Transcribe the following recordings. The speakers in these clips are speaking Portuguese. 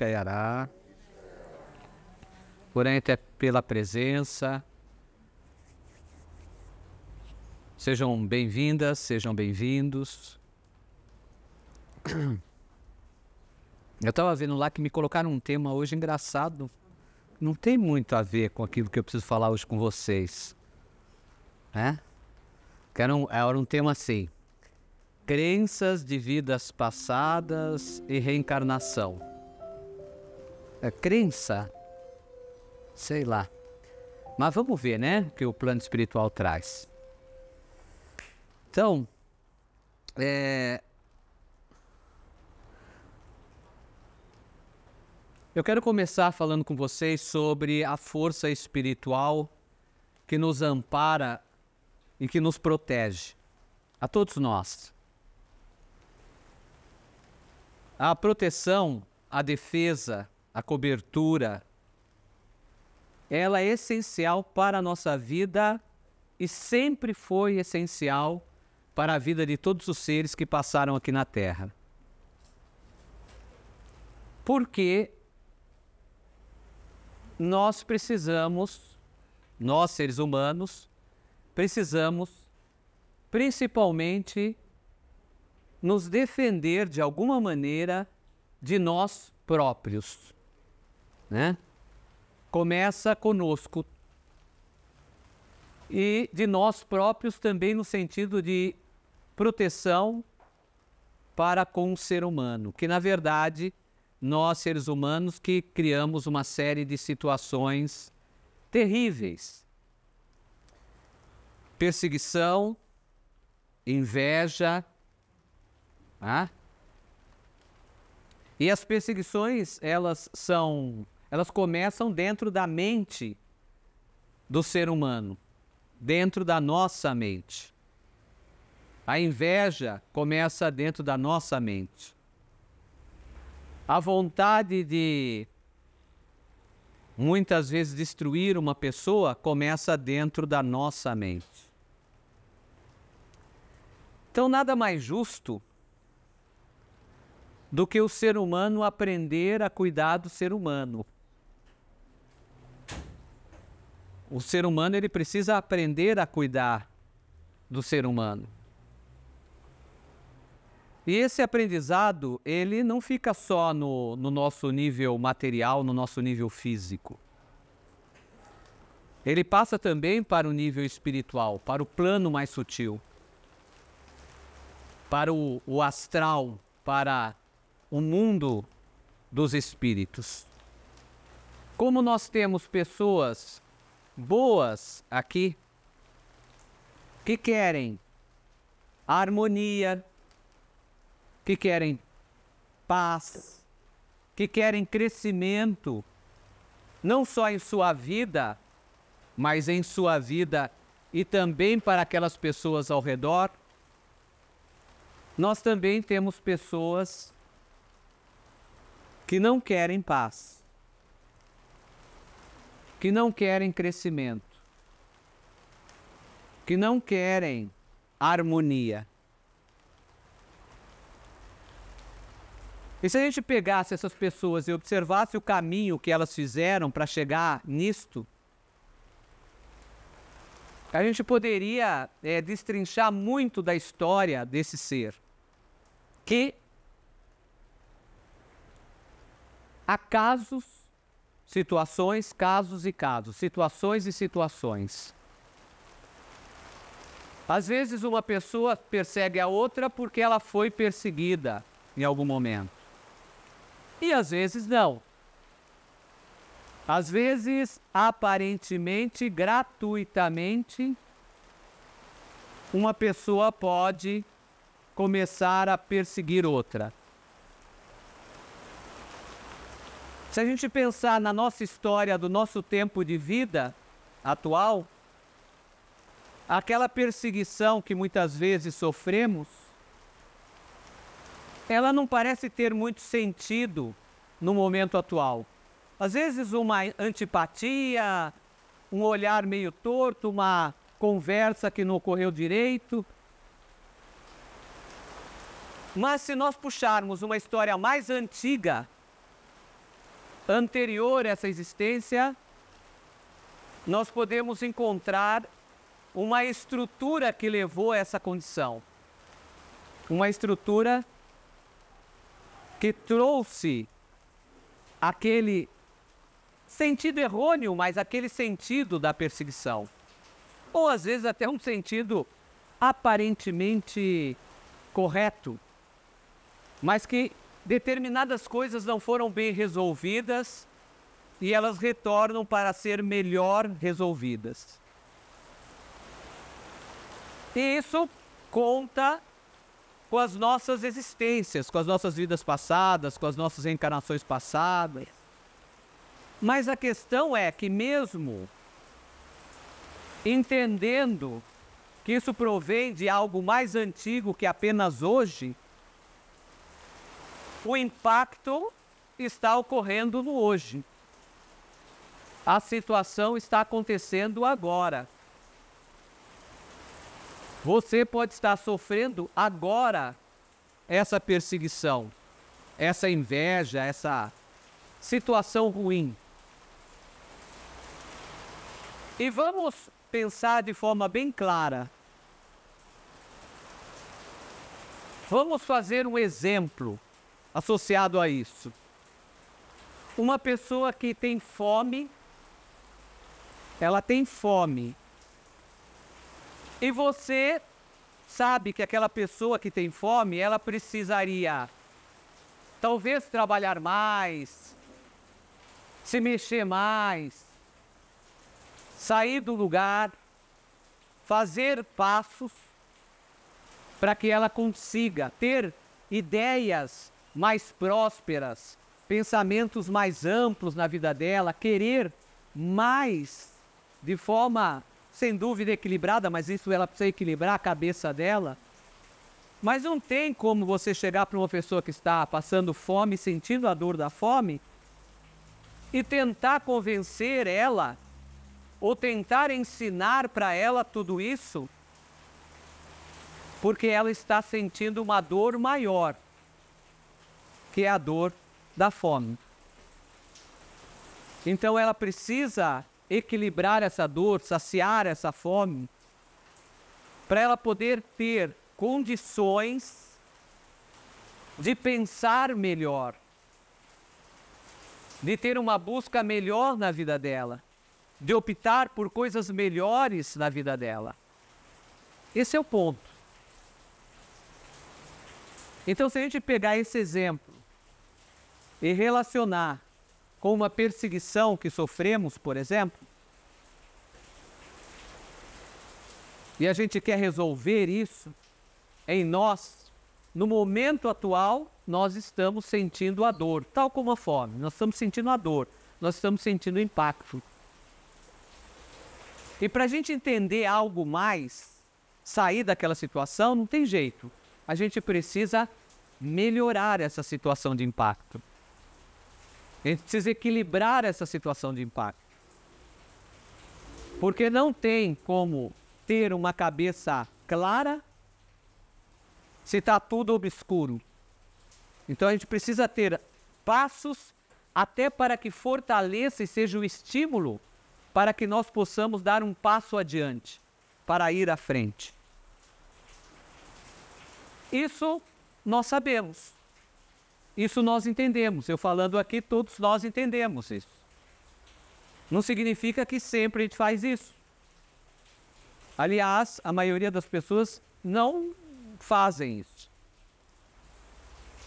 Kayará. Porém, até pela presença. Sejam bem-vindas, sejam bem-vindos. Eu estava vendo lá que me colocaram um tema hoje engraçado. Não tem muito a ver com aquilo que eu preciso falar hoje com vocês. Né? Era um tema assim. Crenças de vidas passadas e reencarnação. Crença? Sei lá. Mas vamos ver, né? O que o plano espiritual traz. Então, eu quero começar falando com vocês sobre a força espiritual que nos ampara e que nos protege, a todos nós. A proteção, a defesa, a cobertura, ela é essencial para a nossa vida e sempre foi essencial para a vida de todos os seres que passaram aqui na Terra. Porque nós precisamos, nós seres humanos, precisamos principalmente nos defender de alguma maneira de nós próprios, né? Começa conosco e de nós próprios também no sentido de proteção para com o ser humano, que na verdade nós seres humanos que criamos uma série de situações terríveis. Perseguição, inveja, e as perseguições, elas começam dentro da mente do ser humano, dentro da nossa mente. A inveja começa dentro da nossa mente. A vontade de, muitas vezes, destruir uma pessoa começa dentro da nossa mente. Então, nada mais justo do que o ser humano aprender a cuidar do ser humano. O ser humano, ele precisa aprender a cuidar do ser humano. E esse aprendizado, ele não fica só no nosso nível material, no nosso nível físico. Ele passa também para o nível espiritual, para o plano mais sutil, para o astral, para o mundo dos espíritos. Como nós temos pessoas boas aqui, que querem harmonia, que querem paz, que querem crescimento, não só em sua vida, mas em sua vida e também para aquelas pessoas ao redor, nós também temos pessoas que não querem paz, que não querem crescimento, que não querem harmonia. E se a gente pegasse essas pessoas e observasse o caminho que elas fizeram para chegar nisto, a gente poderia destrinchar muito da história desse ser, que há casos, situações, casos e casos, situações e situações. Às vezes uma pessoa persegue a outra porque ela foi perseguida em algum momento. E às vezes não. Às vezes, aparentemente, gratuitamente, uma pessoa pode começar a perseguir outra. Se a gente pensar na nossa história do nosso tempo de vida atual, aquela perseguição que muitas vezes sofremos, ela não parece ter muito sentido no momento atual. Às vezes uma antipatia, um olhar meio torto, uma conversa que não ocorreu direito. Mas se nós puxarmos uma história mais antiga, anterior a essa existência, nós podemos encontrar uma estrutura que levou a essa condição. Uma estrutura que trouxe aquele sentido errôneo, mas aquele sentido da perseguição. Ou às vezes até um sentido aparentemente correto, mas que determinadas coisas não foram bem resolvidas e elas retornam para ser melhor resolvidas. E isso conta com as nossas existências, com as nossas vidas passadas, com as nossas reencarnações passadas. Mas a questão é que mesmo entendendo que isso provém de algo mais antigo que apenas hoje, o impacto está ocorrendo no hoje. A situação está acontecendo agora. Você pode estar sofrendo agora essa perseguição, essa inveja, essa situação ruim. E vamos pensar de forma bem clara. Vamos fazer um exemplo associado a isso. Uma pessoa que tem fome, ela tem fome. E você sabe que aquela pessoa que tem fome, ela precisaria talvez trabalhar mais, se mexer mais, sair do lugar, fazer passos para que ela consiga ter ideias mais prósperas, pensamentos mais amplos na vida dela, querer mais de forma, sem dúvida, equilibrada, mas isso ela precisa equilibrar a cabeça dela. Mas não tem como você chegar para uma pessoa que está passando fome, sentindo a dor da fome, e tentar convencer ela, ou tentar ensinar para ela tudo isso, porque ela está sentindo uma dor maior, que é a dor da fome. Então ela precisa equilibrar essa dor, saciar essa fome, para ela poder ter condições de pensar melhor, de ter uma busca melhor na vida dela, de optar por coisas melhores na vida dela. Esse é o ponto. Então, se a gente pegar esse exemplo e relacionar com uma perseguição que sofremos, por exemplo, e a gente quer resolver isso em nós, no momento atual, nós estamos sentindo a dor, tal como a fome. Nós estamos sentindo a dor, nós estamos sentindo o impacto. E para a gente entender algo mais, sair daquela situação, não tem jeito. A gente precisa melhorar essa situação de impacto. A gente precisa equilibrar essa situação de impacto. Porque não tem como ter uma cabeça clara se está tudo obscuro. Então a gente precisa ter passos até para que fortaleça e seja o estímulo para que nós possamos dar um passo adiante, para ir à frente. Isso nós sabemos. Isso nós entendemos. Eu falando aqui, todos nós entendemos isso. Não significa que sempre a gente faz isso. Aliás, a maioria das pessoas não fazem isso.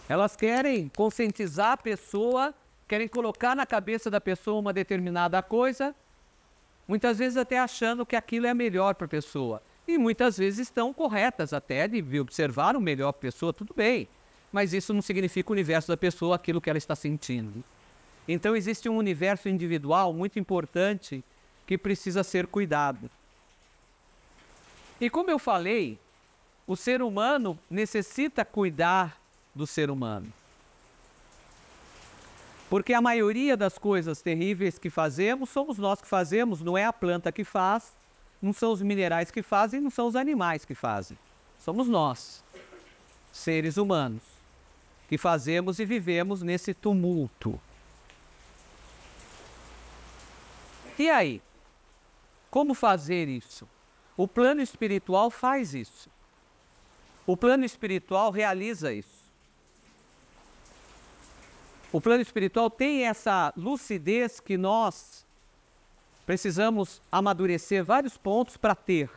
Elas querem conscientizar a pessoa, querem colocar na cabeça da pessoa uma determinada coisa, muitas vezes até achando que aquilo é melhor para a pessoa. E muitas vezes estão corretas até de observar o melhor para a pessoa, tudo bem. Mas isso não significa o universo da pessoa, aquilo que ela está sentindo. Então existe um universo individual muito importante que precisa ser cuidado. E como eu falei, o ser humano necessita cuidar do ser humano. Porque a maioria das coisas terríveis que fazemos, somos nós que fazemos, não é a planta que faz, não são os minerais que fazem, não são os animais que fazem. Somos nós, seres humanos, que fazemos e vivemos nesse tumulto. E aí? Como fazer isso? O plano espiritual faz isso. O plano espiritual realiza isso. O plano espiritual tem essa lucidez que nós precisamos amadurecer vários pontos para ter.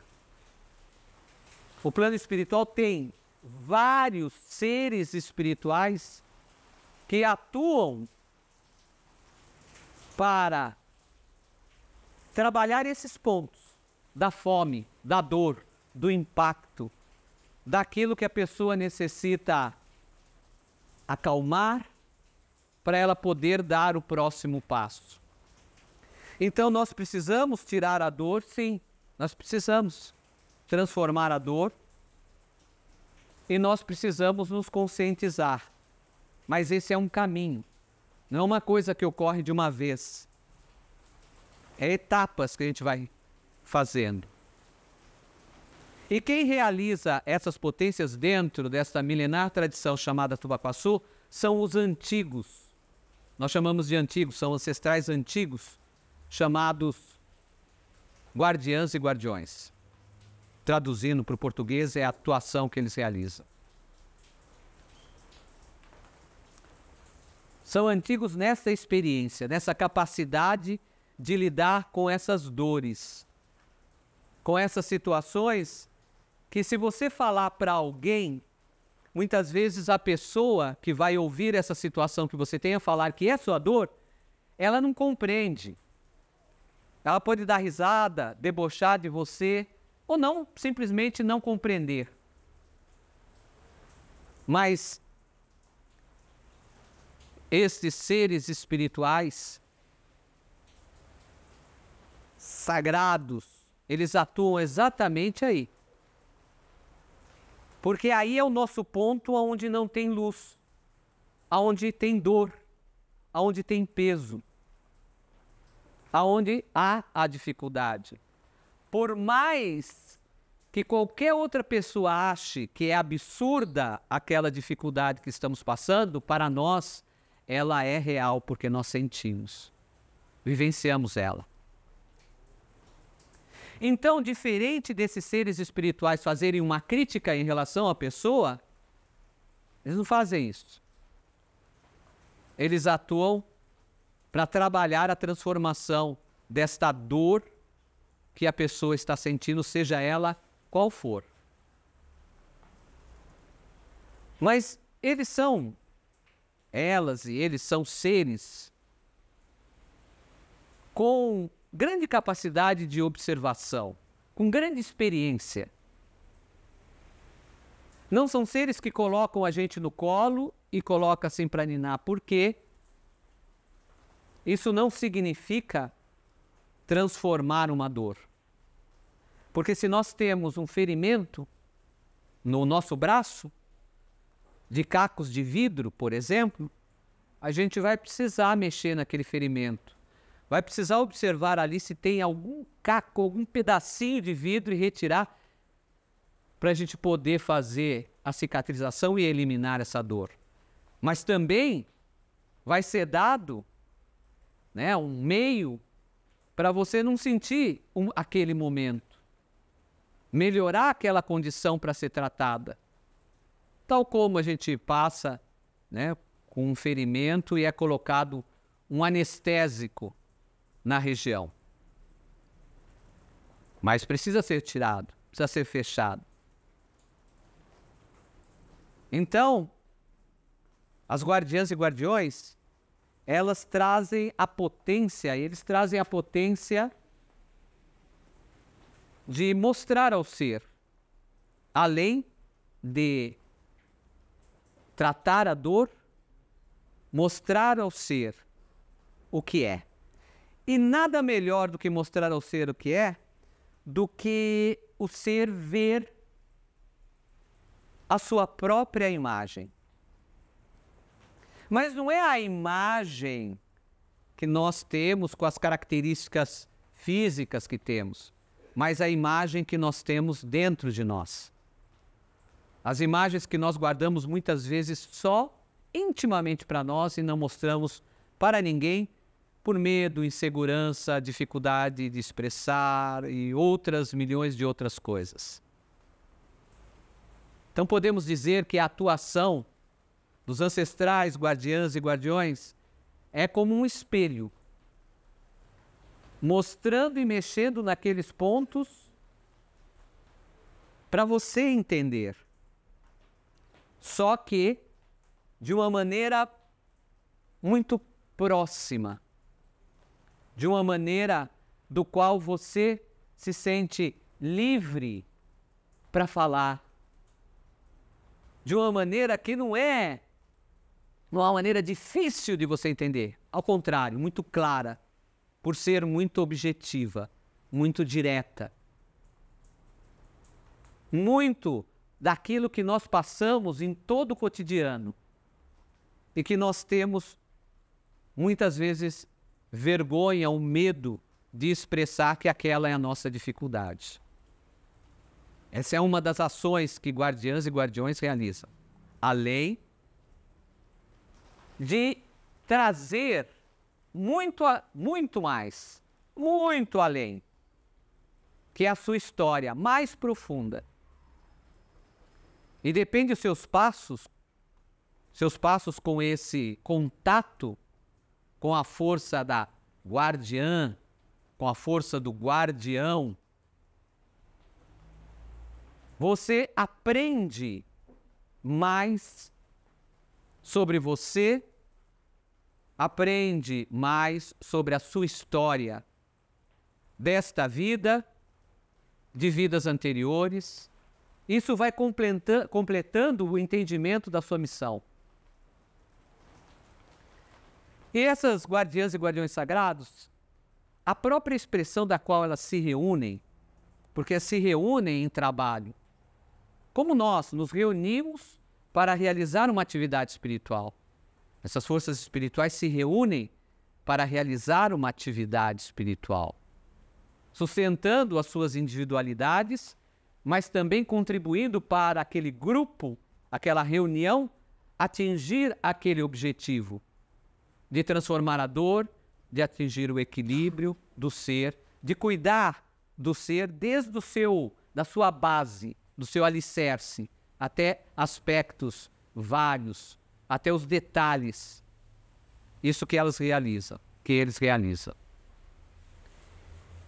O plano espiritual tem vários seres espirituais que atuam para trabalhar esses pontos da fome, da dor, do impacto, daquilo que a pessoa necessita acalmar para ela poder dar o próximo passo. Então nós precisamos tirar a dor, sim, nós precisamos transformar a dor e nós precisamos nos conscientizar. Mas esse é um caminho, não é uma coisa que ocorre de uma vez. É etapas que a gente vai fazendo. E quem realiza essas potências dentro desta milenar tradição chamada Tubaguaçu são os antigos. Nós chamamos de antigos, são ancestrais antigos, chamados guardiãs e guardiões. Traduzindo para o português, é a atuação que eles realizam. São antigos nessa experiência, nessa capacidade de lidar com essas dores, com essas situações que, se você falar para alguém, muitas vezes a pessoa que vai ouvir essa situação que você tem a falar que é sua dor, ela não compreende. Ela pode dar risada, debochar de você, ou não, simplesmente não compreender. Mas estes seres espirituais sagrados, eles atuam exatamente aí. Porque aí é o nosso ponto onde não tem luz, onde tem dor, onde tem peso, onde há a dificuldade. Por mais que qualquer outra pessoa ache que é absurda aquela dificuldade que estamos passando, para nós ela é real, porque nós sentimos, vivenciamos ela. Então, diferente desses seres espirituais fazerem uma crítica em relação à pessoa, eles não fazem isso. Eles atuam para trabalhar a transformação desta dor que a pessoa está sentindo, seja ela qual for. Mas elas e eles são seres com grande capacidade de observação, com grande experiência. Não são seres que colocam a gente no colo e colocam assim para ninar, porque isso não significa transformar uma dor. Porque se nós temos um ferimento no nosso braço, de cacos de vidro, por exemplo, a gente vai precisar mexer naquele ferimento. Vai precisar observar ali se tem algum caco, algum pedacinho de vidro e retirar para a gente poder fazer a cicatrização e eliminar essa dor. Mas também vai ser dado, né, um meio para você não sentir aquele momento. Melhorar aquela condição para ser tratada. Tal como a gente passa, né, com um ferimento e é colocado um anestésico na região. Mas precisa ser tirado, precisa ser fechado. Então, as guardiãs e guardiões, elas trazem a potência, eles trazem a potência de mostrar ao ser, além de tratar a dor, mostrar ao ser o que é. E nada melhor do que mostrar ao ser o que é, do que o ser ver a sua própria imagem. Mas não é a imagem que nós temos com as características físicas que temos, mas a imagem que nós temos dentro de nós. As imagens que nós guardamos muitas vezes só intimamente para nós e não mostramos para ninguém, por medo, insegurança, dificuldade de expressar e outras milhões de outras coisas. Então podemos dizer que a atuação dos ancestrais, guardiãs e guardiões é como um espelho, mostrando e mexendo naqueles pontos para você entender. Só que de uma maneira muito próxima, de uma maneira do qual você se sente livre para falar, de uma maneira que não é uma maneira difícil de você entender, ao contrário, muito clara, por ser muito objetiva, muito direta. Muito daquilo que nós passamos em todo o cotidiano e que nós temos muitas vezes vergonha ou medo de expressar que aquela é a nossa dificuldade. Essa é uma das ações que guardiãs e guardiões realizam, além de trazer muito mais, muito além, que é a sua história mais profunda. E depende dos seus passos com esse contato com a força da guardiã, com a força do guardião, você aprende mais sobre você, aprende mais sobre a sua história desta vida, de vidas anteriores. Isso vai completando o entendimento da sua missão. E essas guardiãs e guardiões sagrados, a própria expressão da qual elas se reúnem, porque se reúnem em trabalho, como nós nos reunimos para realizar uma atividade espiritual. Essas forças espirituais se reúnem para realizar uma atividade espiritual, sustentando as suas individualidades, mas também contribuindo para aquele grupo, aquela reunião, atingir aquele objetivo de transformar a dor, de atingir o equilíbrio do ser, de cuidar do ser desde da sua base, do seu alicerce, até aspectos vários, até os detalhes. Isso que eles realizam.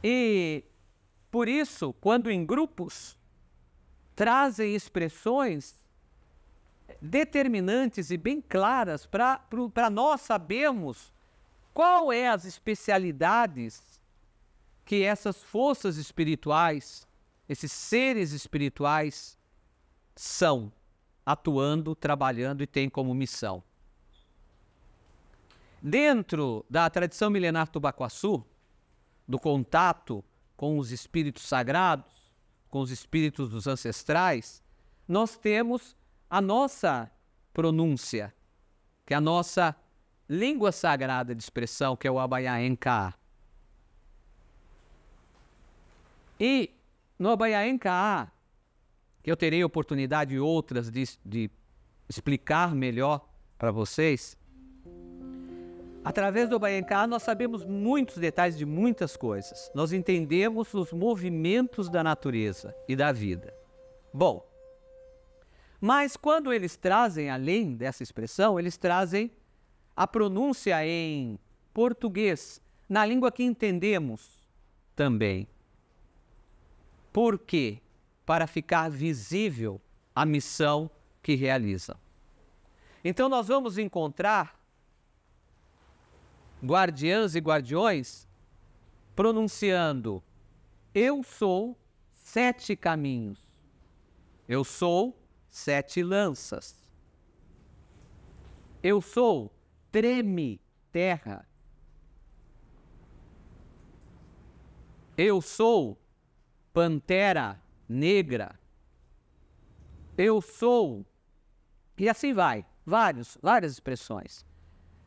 E, por isso, quando em grupos, trazem expressões determinantes e bem claras para nós sabermos qual é as especialidades que essas forças espirituais, esses seres espirituais são, atuando, trabalhando e têm como missão. Dentro da tradição milenar Tubacuaçu, do contato com os espíritos sagrados, com os espíritos dos ancestrais, nós temos a nossa pronúncia, que é a nossa língua sagrada de expressão, que é o Abayaencaá. E no Abayaencaá, que eu terei oportunidade e outras de explicar melhor para vocês, através do Abayaencaá nós sabemos muitos detalhes de muitas coisas. Nós entendemos os movimentos da natureza e da vida. Bom, mas quando eles trazem, além dessa expressão, eles trazem a pronúncia em português, na língua que entendemos também. Por quê? Para ficar visível a missão que realizam. Então nós vamos encontrar guardiãs e guardiões pronunciando: eu sou 7 caminhos, eu sou 7 lanças, eu sou treme terra, eu sou pantera negra, eu sou, e assim vai, várias expressões.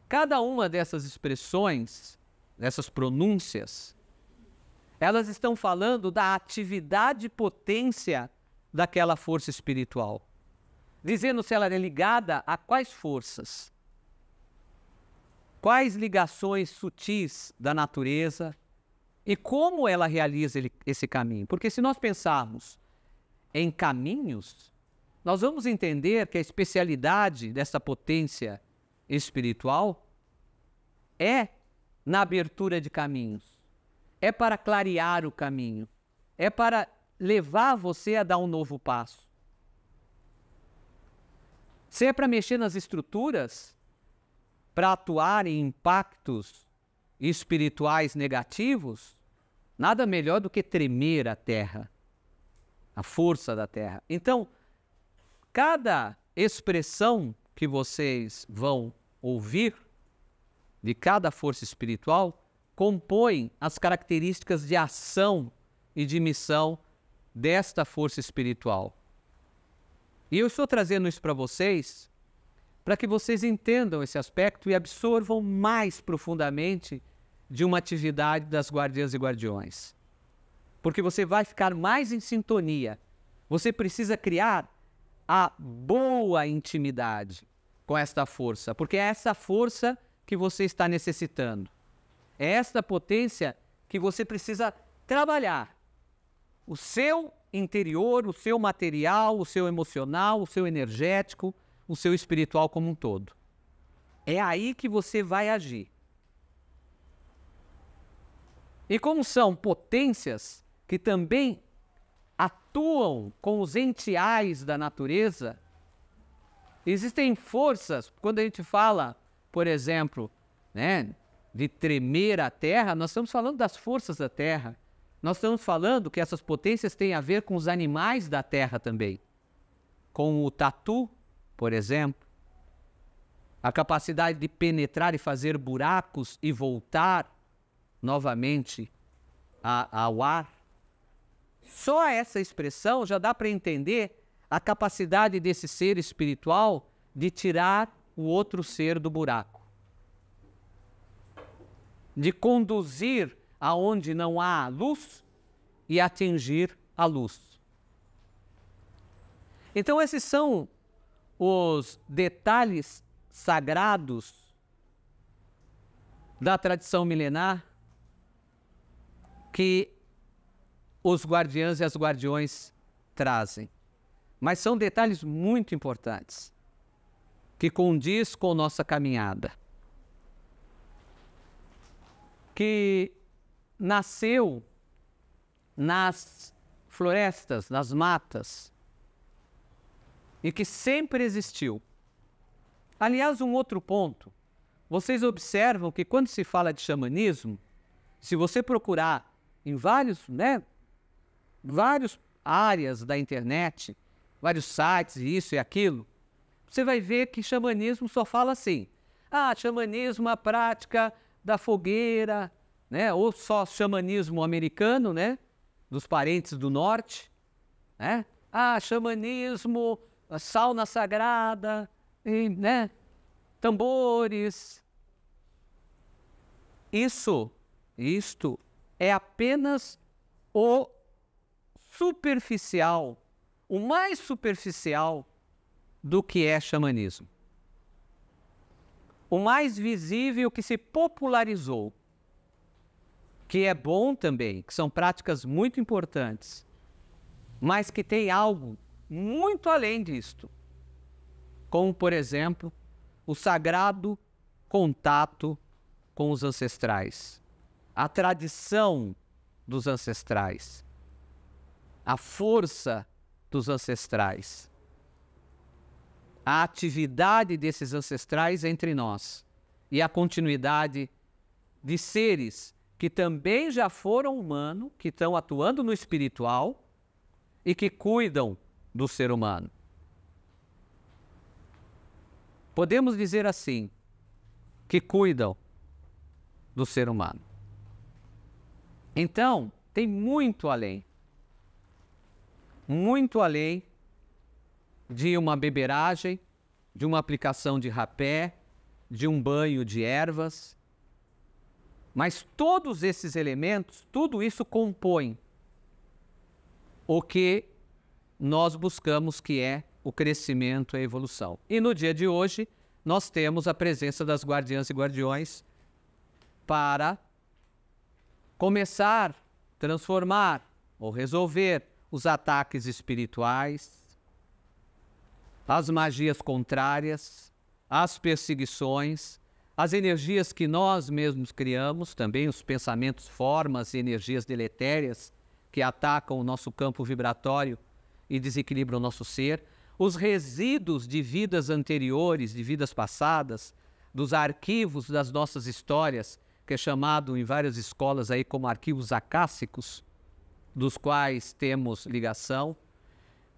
Cada uma dessas expressões, dessas pronúncias, elas estão falando da atividade e potência daquela força espiritual, dizendo se ela é ligada a quais forças. quais ligações sutis da natureza e como ela realiza esse caminho. Porque se nós pensarmos em caminhos, nós vamos entender que a especialidade dessa potência espiritual é na abertura de caminhos, é para clarear o caminho, é para levar você a dar um novo passo. Se é para mexer nas estruturas, para atuar em impactos espirituais negativos, nada melhor do que tremer a terra, a força da terra. Então, cada expressão que vocês vão ouvir de cada força espiritual compõe as características de ação e de missão desta força espiritual. E eu estou trazendo isso para vocês para que vocês entendam esse aspecto e absorvam mais profundamente de uma atividade das guardiãs e guardiões. Porque você vai ficar mais em sintonia. Você precisa criar a boa intimidade com esta força, porque é essa força que você está necessitando. É esta potência que você precisa trabalhar. O seu interior, o seu material, o seu emocional, o seu energético, o seu espiritual como um todo. É aí que você vai agir. E como são potências que também atuam com os entiais da natureza, existem forças, quando a gente fala, por exemplo, de tremer a terra, nós estamos falando das forças da terra. Nós estamos falando que essas potências têm a ver com os animais da terra também. Com o tatu, por exemplo, a capacidade de penetrar e fazer buracos e voltar novamente ao ar. Só essa expressão já dá para entender a capacidade desse ser espiritual de tirar o outro ser do buraco, de conduzir aonde não há luz e atingir a luz. Então esses são os detalhes sagrados da tradição milenar que os guardiãs e as guardiões trazem. Mas são detalhes muito importantes, que condiz com nossa caminhada. Que nasceu nas florestas, nas matas, e que sempre existiu. Aliás, um outro ponto, vocês observam que quando se fala de xamanismo, se você procurar em várias áreas da internet, vários sites, isso e aquilo, você vai ver que xamanismo só fala assim, xamanismo, a prática da fogueira, ou só xamanismo americano, dos parentes do norte, xamanismo, a sauna sagrada, tambores. Isto é apenas o superficial, o mais superficial do que é xamanismo. O mais visível que se popularizou, que é bom também, que são práticas muito importantes, mas que tem algo muito além disto, como, por exemplo, o sagrado contato com os ancestrais, a tradição dos ancestrais, a força dos ancestrais, a atividade desses ancestrais entre nós e a continuidade de seres que também já foram humanos, que estão atuando no espiritual e que cuidam do ser humano. Podemos dizer assim, que cuidam do ser humano. Então, tem muito além de uma beberagem, de uma aplicação de rapé, de um banho de ervas. Mas todos esses elementos, tudo isso compõe o que nós buscamos, que é o crescimento e a evolução. E no dia de hoje, nós temos a presença das guardiãs e guardiões para começar, transformar ou resolver os ataques espirituais, as magias contrárias, as perseguições, as energias que nós mesmos criamos, também os pensamentos, formas e energias deletérias que atacam o nosso campo vibratório e desequilibram o nosso ser, os resíduos de vidas anteriores, de vidas passadas, dos arquivos das nossas histórias, que é chamado em várias escolas aí como arquivos acássicos, dos quais temos ligação,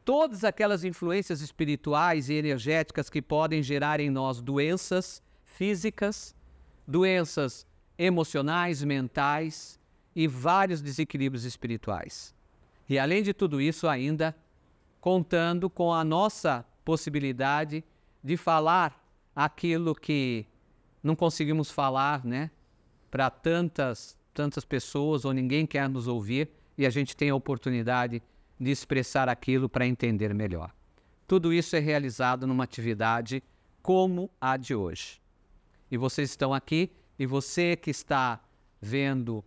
todas aquelas influências espirituais e energéticas que podem gerar em nós doenças físicas, doenças emocionais, mentais e vários desequilíbrios espirituais. E além de tudo isso ainda, contando com a nossa possibilidade de falar aquilo que não conseguimos falar, né, para tantas pessoas ou ninguém quer nos ouvir e a gente tem a oportunidade de expressar aquilo para entender melhor. Tudo isso é realizado numa atividade como a de hoje. E vocês estão aqui, e você que está vendo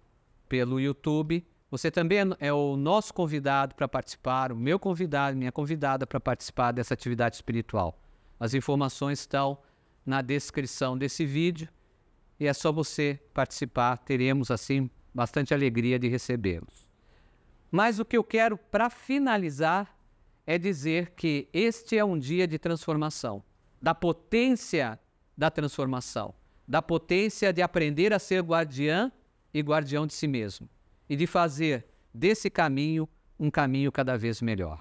pelo YouTube, você também é o nosso convidado para participar, o meu convidado, minha convidada para participar dessa atividade espiritual. As informações estão na descrição desse vídeo e é só você participar, teremos assim bastante alegria de recebê-los. Mas o que eu quero para finalizar é dizer que este é um dia de transformação, da potência da transformação, da potência de aprender a ser guardiã e guardião de si mesmo e de fazer desse caminho um caminho cada vez melhor.